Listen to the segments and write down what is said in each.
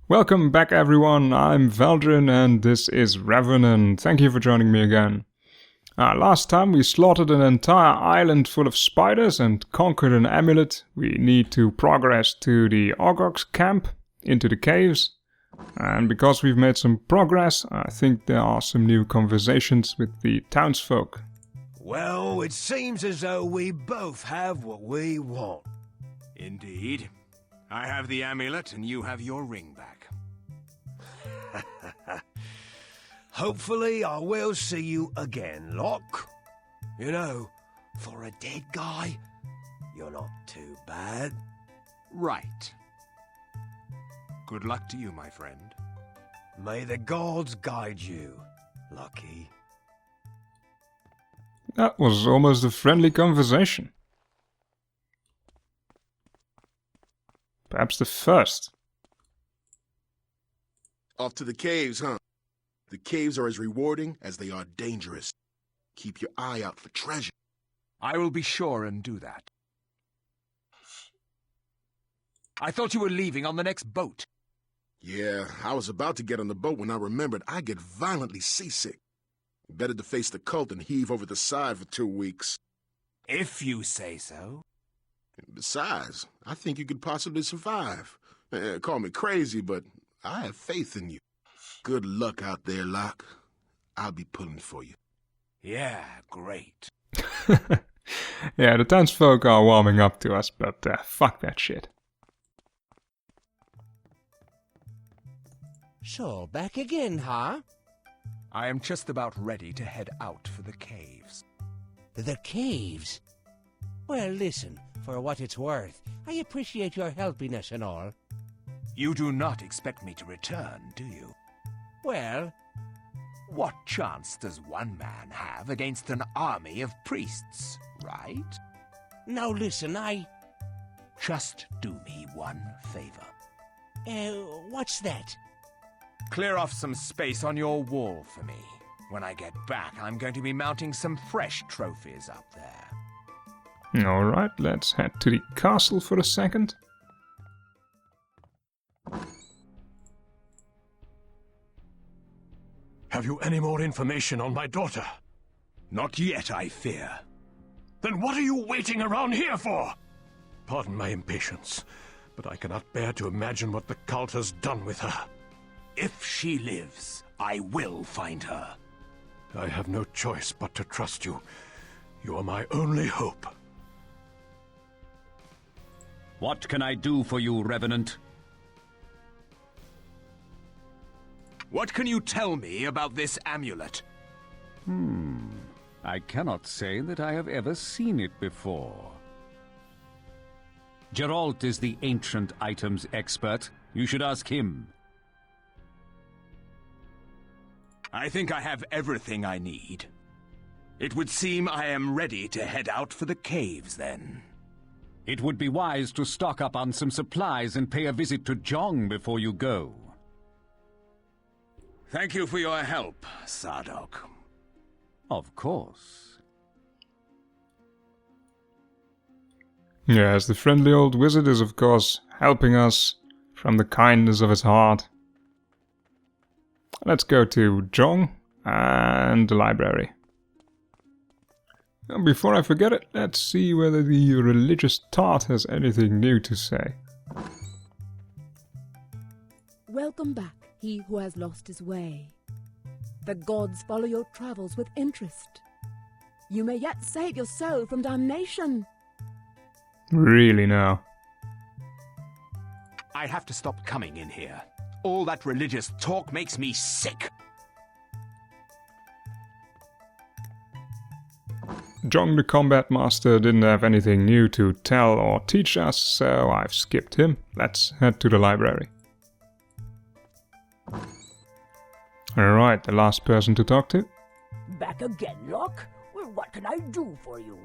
Welcome back everyone, I'm Valdrin and this is Revenant. Thank you for joining me again. Last time we slaughtered an entire island full of spiders and conquered an amulet. We need to progress to the Ogrocks camp, into the caves. And because we've made some progress, I think there are some new conversations with the townsfolk. Well, it seems as though we both have what we want. Indeed. I have the amulet and you have your ring back. Hopefully I will see you again, Locke. You know, for a dead guy, you're not too bad. Right. Good luck to you, my friend. May the gods guide you, Lucky. That was almost a friendly conversation. Perhaps the first. Off to the caves, huh? The caves are as rewarding as they are dangerous. Keep your eye out for treasure. I will be sure and do that. I thought you were leaving on the next boat. Yeah, I was about to get on the boat when I remembered I get violently seasick. Better to face the cult than heave over the side for 2 weeks. If you say so. Besides, I think you could possibly survive. Call me crazy, but I have faith in you. Good luck out there, Locke. I'll be pulling for you. Yeah, great. Yeah, the townsfolk are warming up to us, but fuck that shit. So, back again, huh? I am just about ready to head out for the caves. The caves? Well, listen, for what it's worth, I appreciate your helpiness and all. You do not expect me to return, do you? Well, what chance does one man have against an army of priests, right? now listen, Just do me one favor. What's that? Clear off some space on your wall for me. When I get back, I'm going to be mounting some fresh trophies up there. Alright, let's head to the castle for a second. Have you any more information on my daughter? Not yet, I fear. Then what are you waiting around here for? Pardon my impatience, but I cannot bear to imagine what the cult has done with her. If she lives, I will find her. I have no choice but to trust you. You are my only hope. What can I do for you, Revenant? What can you tell me about this amulet? I cannot say that I have ever seen it before. Geralt is the ancient items expert. You should ask him. I think I have everything I need. It would seem I am ready to head out for the caves, then. It would be wise to stock up on some supplies and pay a visit to Jong before you go. Thank you for your help, Sardok. Of course. Yes, the friendly old wizard is of course helping us from the kindness of his heart. Let's go to Jong and the library. And before I forget it, let's see whether the religious tart has anything new to say. Welcome back, he who has lost his way. The gods follow your travels with interest. You may yet save your soul from damnation. Really now? I have to stop coming in here. All that religious talk makes me sick. Jong the combat master didn't have anything new to tell or teach us, so I've skipped him. Let's head to the library. Alright, the last person to talk to. Back again, Locke? Well, what can I do for you?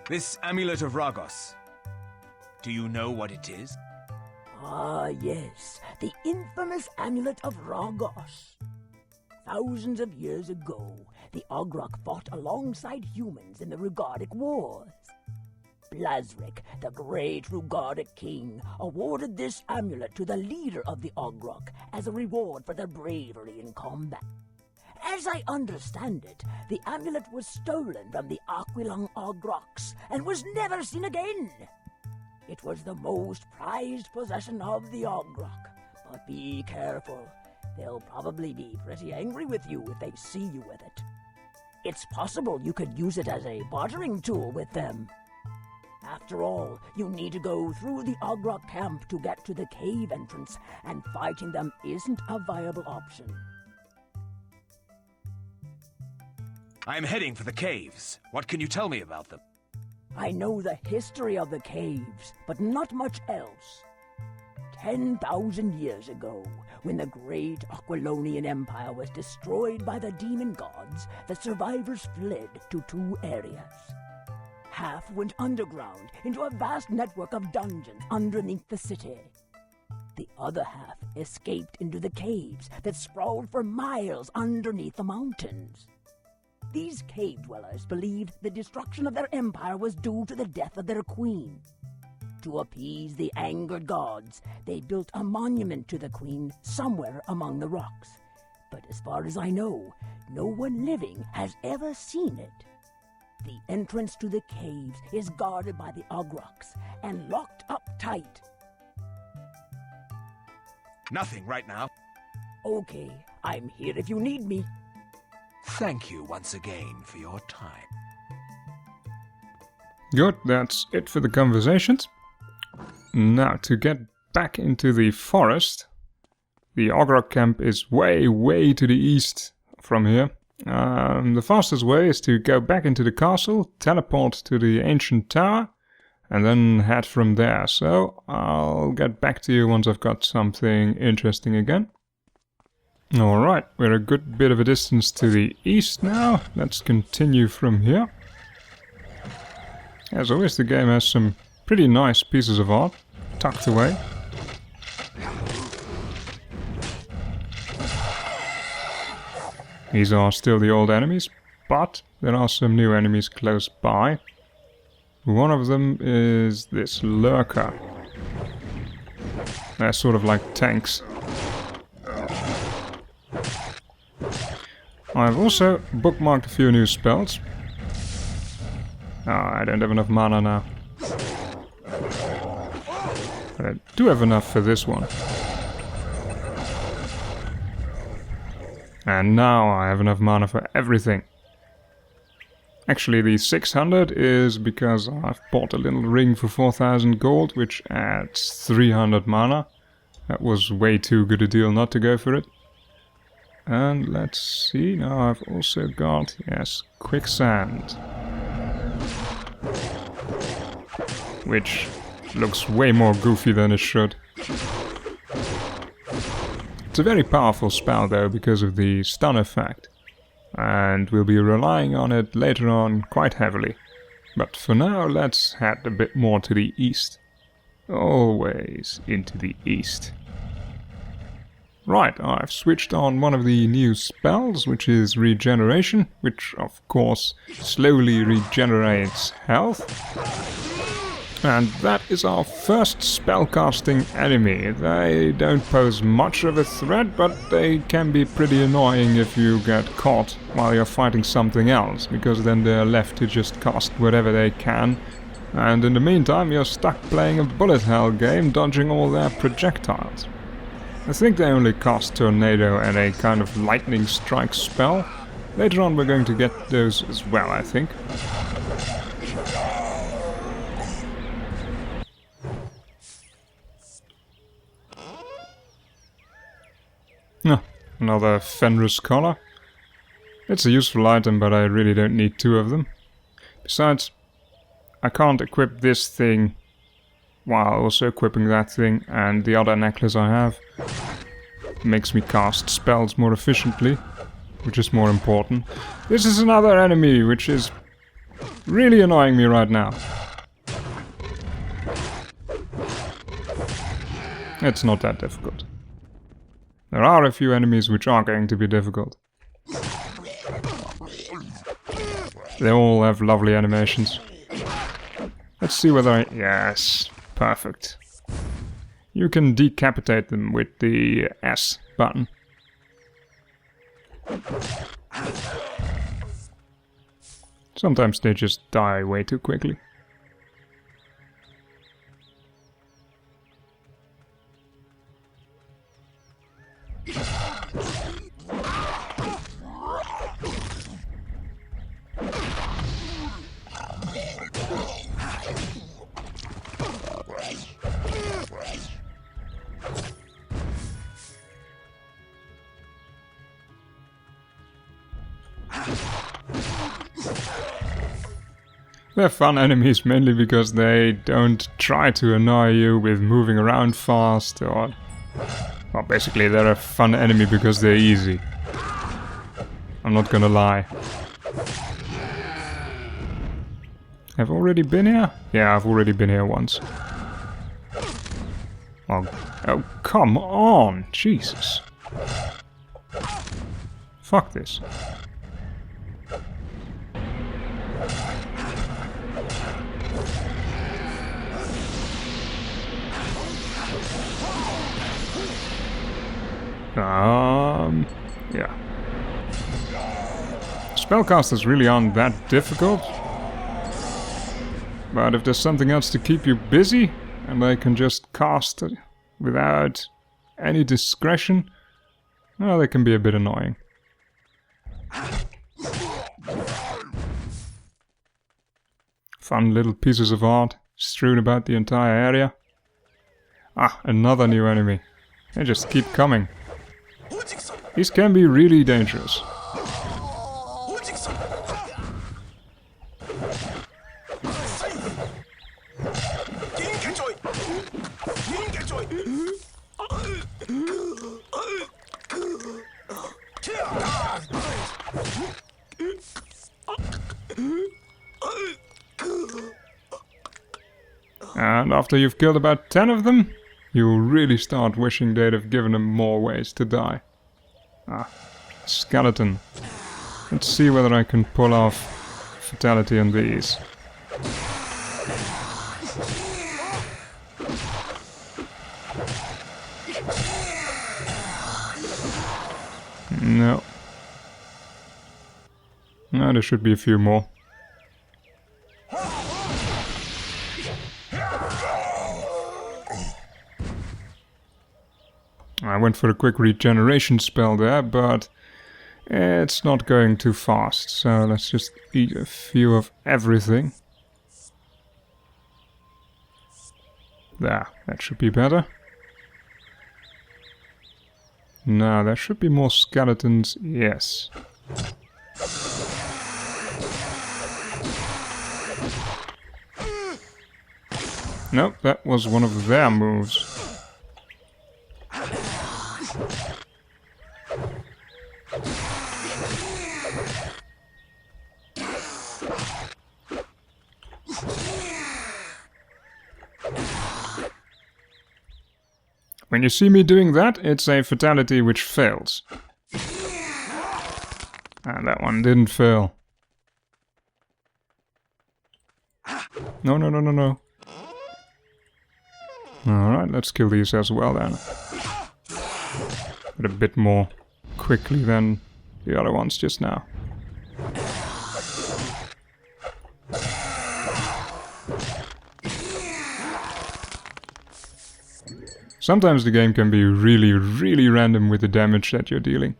This amulet of Ragos. Do you know what it is? Ah, yes, the infamous amulet of Ragos. Thousands of years ago, the Ogrok fought alongside humans in the Regodic Wars. Blazric, the great Rugaric king, awarded this amulet to the leader of the Ogrocks as a reward for their bravery in combat. As I understand it, the amulet was stolen from the Aquilung Ogrocks and was never seen again. It was the most prized possession of the Ogrocks, but be careful. They'll probably be pretty angry with you if they see you with it. It's possible you could use it as a bartering tool with them. After all, you need to go through the Ogrocks camp to get to the cave entrance, and fighting them isn't a viable option. I'm heading for the caves. What can you tell me about them? I know the history of the caves, but not much else. 10,000 years ago, when the great Aquilonian Empire was destroyed by the demon gods, the survivors fled to two areas. Half went underground into a vast network of dungeons underneath the city. The other half escaped into the caves that sprawled for miles underneath the mountains. These cave dwellers believed the destruction of their empire was due to the death of their queen. To appease the angered gods, they built a monument to the queen somewhere among the rocks. But as far as I know, no one living has ever seen it. The entrance to the caves is guarded by the Ogrocks and locked up tight. Nothing right now. Okay, I'm here if you need me. Thank you once again for your time. Good, that's it for the conversations. Now, to get back into the forest, the Ogrocks camp is way to the east from here. The fastest way is to go back into the castle, teleport to the ancient tower, and then head from there. So, I'll get back to you once I've got something interesting again. Alright, we're a good bit of a distance to the east now. Let's continue from here. As always, the game has some pretty nice pieces of art tucked away. These are still the old enemies, but there are some new enemies close by. One of them is this Lurker. They're sort of like tanks. I've also bookmarked a few new spells. I don't have enough mana now. But I do have enough for this one. And now I have enough mana for everything. Actually, the 600 is because I've bought a little ring for 4000 gold, which adds 300 mana. That was way too good a deal not to go for it. And let's see, now I've also got, yes, quicksand. Which looks way more goofy than it should. It's a very powerful spell though, because of the stun effect. And we'll be relying on it later on quite heavily. But for now, let's head a bit more to the east. Always into the east. Right, I've switched on one of the new spells, which is Regeneration, which of course slowly regenerates health. And that is our first spellcasting enemy. They don't pose much of a threat, but they can be pretty annoying if you get caught while you're fighting something else, because then they're left to just cast whatever they can. And in the meantime, you're stuck playing a bullet hell game, dodging all their projectiles. I think they only cast Tornado and a kind of lightning strike spell. Later on we're going to get those as well, I think. Another Fenris collar. It's a useful item, but I really don't need two of them. Besides, I can't equip this thing while also equipping that thing, and the other necklace I have makes me cast spells more efficiently, which is more important. This is another enemy, which is really annoying me right now. It's not that difficult. There are a few enemies which are going to be difficult. They all have lovely animations. Let's see whether I... Yes, perfect. You can decapitate them with the S button. Sometimes they just die way too quickly. They're fun enemies mainly because they don't try to annoy you with moving around fast or... Well, basically they're a fun enemy because they're easy. I'm not gonna lie. I've already been here? Yeah, I've already been here once. Oh, come on! Jesus. Fuck this. Yeah. Spellcasters really aren't that difficult. But if there's something else to keep you busy, and they can just cast it without any discretion, well, they can be a bit annoying. Fun little pieces of art strewn about the entire area. Ah, another new enemy. They just keep coming. These can be really dangerous. And after you've killed about 10 of them, you'll really start wishing they'd have given them more ways to die. Ah, skeleton. Let's see whether I can pull off fatality on these. No. No, there should be a few more. I went for a quick regeneration spell there, but it's not going too fast, so let's just eat a few of everything. There, that should be better. Now, there should be more skeletons, yes. Nope, that was one of their moves. When you see me doing that, it's a fatality which fails. And that one didn't fail. No, no, no, no, no. Alright, let's kill these as well then. But a bit more quickly than the other ones just now. Sometimes the game can be really, really random with the damage that you're dealing.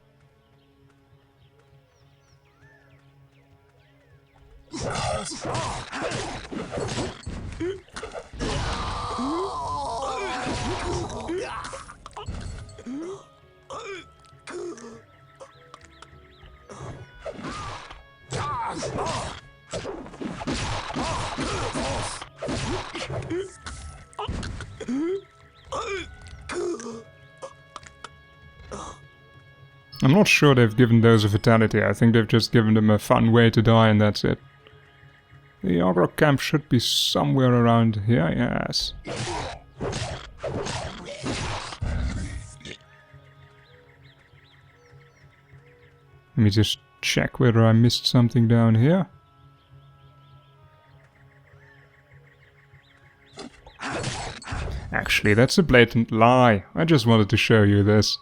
I'm not sure they've given those a fatality. I think they've just given them a fun way to die and that's it. The Ogrocks camp should be somewhere around here, yes. Let me just check whether I missed something down here. Actually, that's a blatant lie. I just wanted to show you this.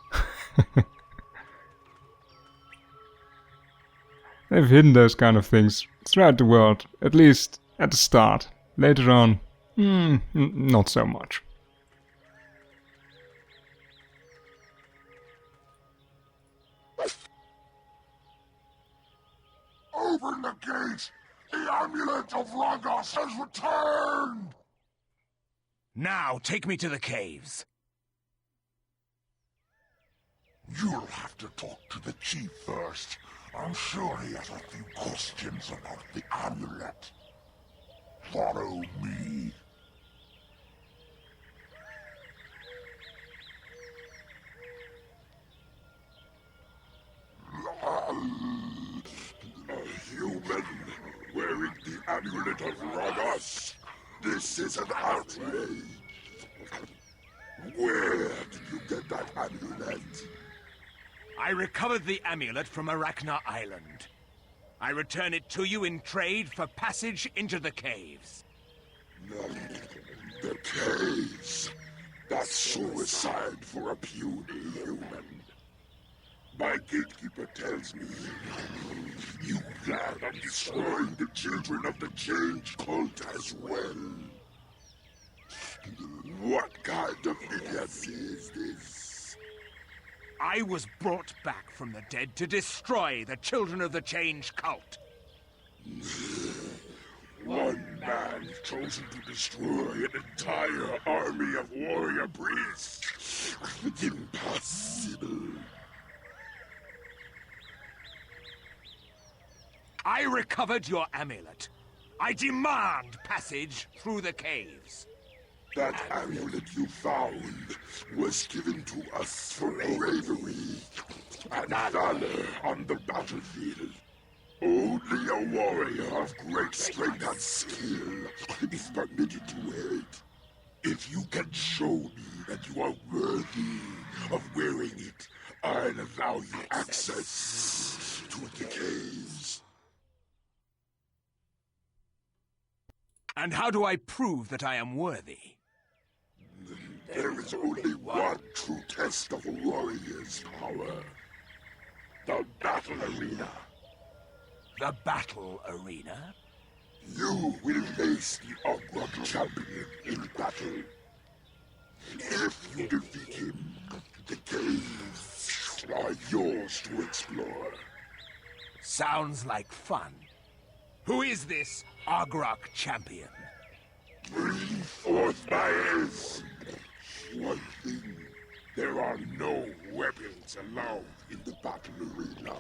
They've hidden those kind of things throughout the world, at least at the start. Later on, not so much. Open the gate! The amulet of Lagos has returned! Now, take me to the caves. You'll have to talk to the chief first. I'm sure he has a few questions about the amulet. Follow me. A human wearing the amulet of Lagos. This is an outrage. Where did you get that amulet? I recovered the amulet from Arachna Island. I return it to you in trade for passage into the caves. The caves? That's suicide for a puny human. My gatekeeper tells me you plan on destroying the children of the Change cult as well. What kind of idiocy is this? I was brought back from the dead to destroy the children of the Change cult. One man chosen to destroy an entire army of warrior priests. Impossible. I recovered your amulet. I demand passage through the caves. That amulet you found was given to us for bravery and valor on the battlefield. Only a warrior of great strength and skill is permitted to wear it. If you can show me that you are worthy of wearing it, I'll allow you access to the caves. And how do I prove that I am worthy? There is only one true test of a warrior's power. The battle arena. The battle arena? You will face the Ogrocks champion in battle. If you defeat him, the caves are yours to explore. Sounds like fun. Who is this Ogrocks champion? Bring forth my ace. One thing, there are no weapons allowed in the battle arena.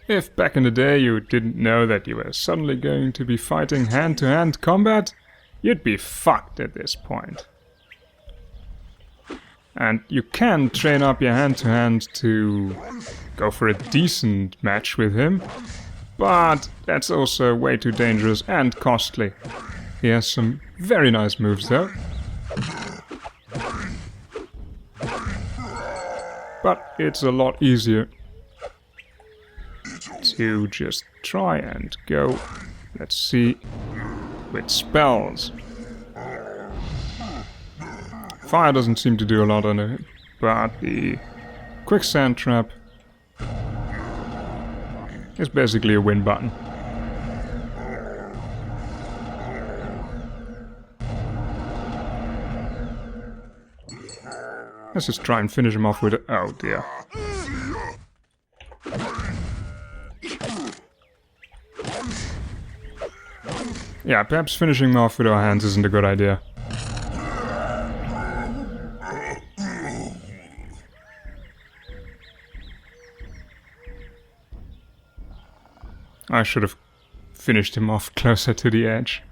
If back in the day you didn't know that you were suddenly going to be fighting hand-to-hand combat, you'd be fucked at this point. And you can train up your hand-to-hand to go for a decent match with him, but that's also way too dangerous and costly. He has some very nice moves though. But it's a lot easier to just try and go, let's see, with spells. Fire doesn't seem to do a lot on it, but the quicksand trap is basically a win button. Let's just try and finish him off with a... oh dear. Yeah, perhaps finishing him off with our hands isn't a good idea. I should have finished him off closer to the edge.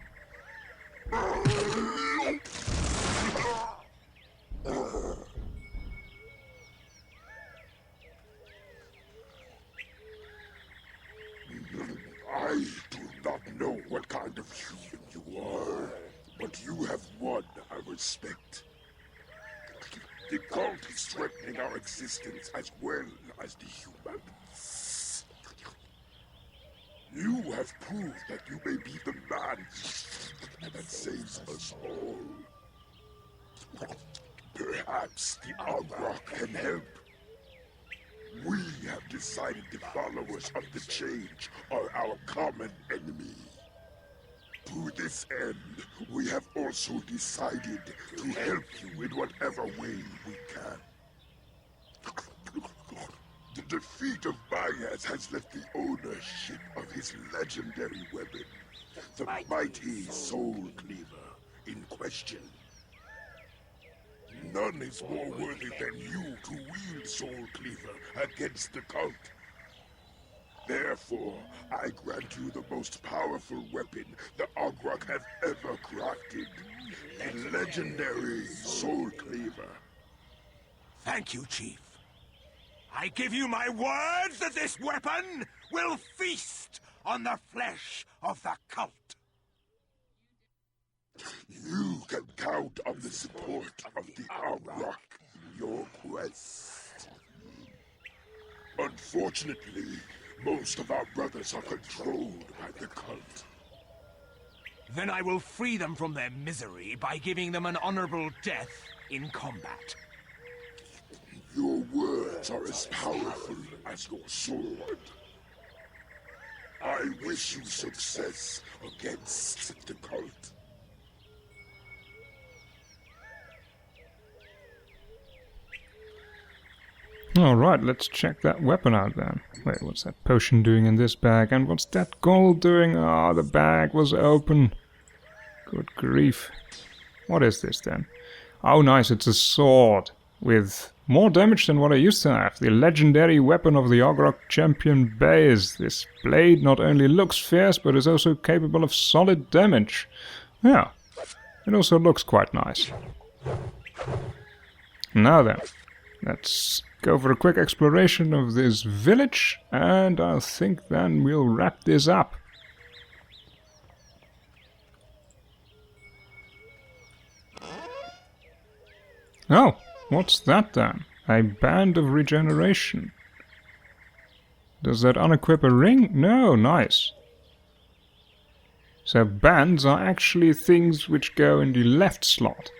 I do not know what kind of human But you have won our respect. The cult is threatening our existence as well as the humans. You have proved that you may be the man that saves us all. Perhaps the Ogrocks can help. We have decided the followers of the change are our common enemy. To this end, we have also decided to help you in whatever way we can. The defeat of Baez has left the ownership of his legendary weapon, the mighty Soul Cleaver, in question. None is more worthy than you to wield Soul Cleaver against the cult. Therefore, I grant you the most powerful weapon the Ogrocks have ever crafted, the legendary Soul Cleaver. Thank you, Chief. I give you my word that this weapon will feast on the flesh of the cult. You can count on the support of the Ogrocks in your quest. Unfortunately, most of our brothers are controlled by the cult. Then I will free them from their misery by giving them an honorable death in combat. Your words are as powerful as your sword. I wish you success against the cult. Alright, let's check that weapon out then. Wait, what's that potion doing in this bag? And what's that gold doing? Ah, the bag was open. Good grief. What is this then? Oh nice, it's a sword. With more damage than what I used to have. The legendary weapon of the Ogrocks champion Baez. This blade not only looks fierce, but is also capable of solid damage. Yeah, it also looks quite nice. Now then, let's go for a quick exploration of this village, and I think then we'll wrap this up. Oh, what's that then? A band of regeneration. Does that unequip a ring? No, nice. So bands are actually things which go in the left slot.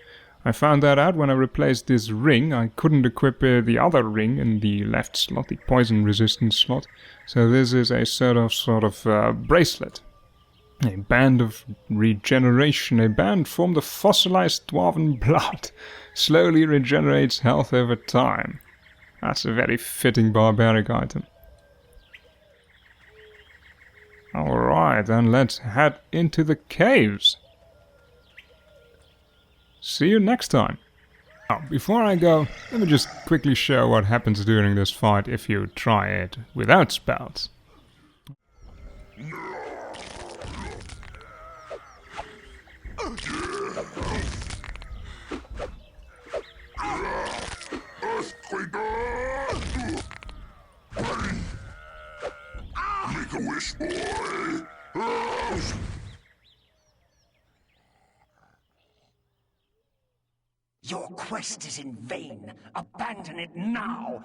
I found that out when I replaced this ring. I couldn't equip the other ring in the left slot, the poison resistance slot. So this is a sort of bracelet. A band of regeneration. A band formed of fossilized dwarven blood. Slowly regenerates health over time. That's a very fitting barbaric item. Alright, then let's head into the caves. See you next time. Now, before I go, let me just quickly show what happens during this fight if you try it without spells. Make a wish, boy! Your quest is in vain. Abandon it now.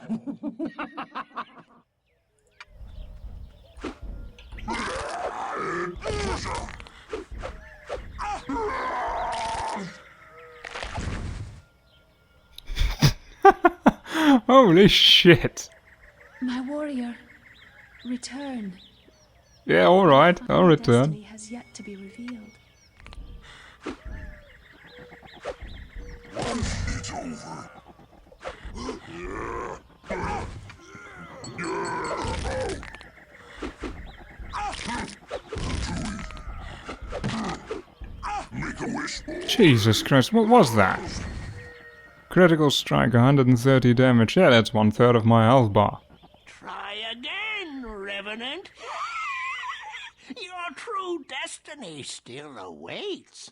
Holy shit! My warrior, return. Yeah, alright, I'll My return. destiny has yet to be revealed. It's over. Make a wish, boy. Jesus Christ, what was that? Critical strike, 130 damage. Yeah, that's 1/3 of my health bar. Try again, Revenant. Your true destiny still awaits.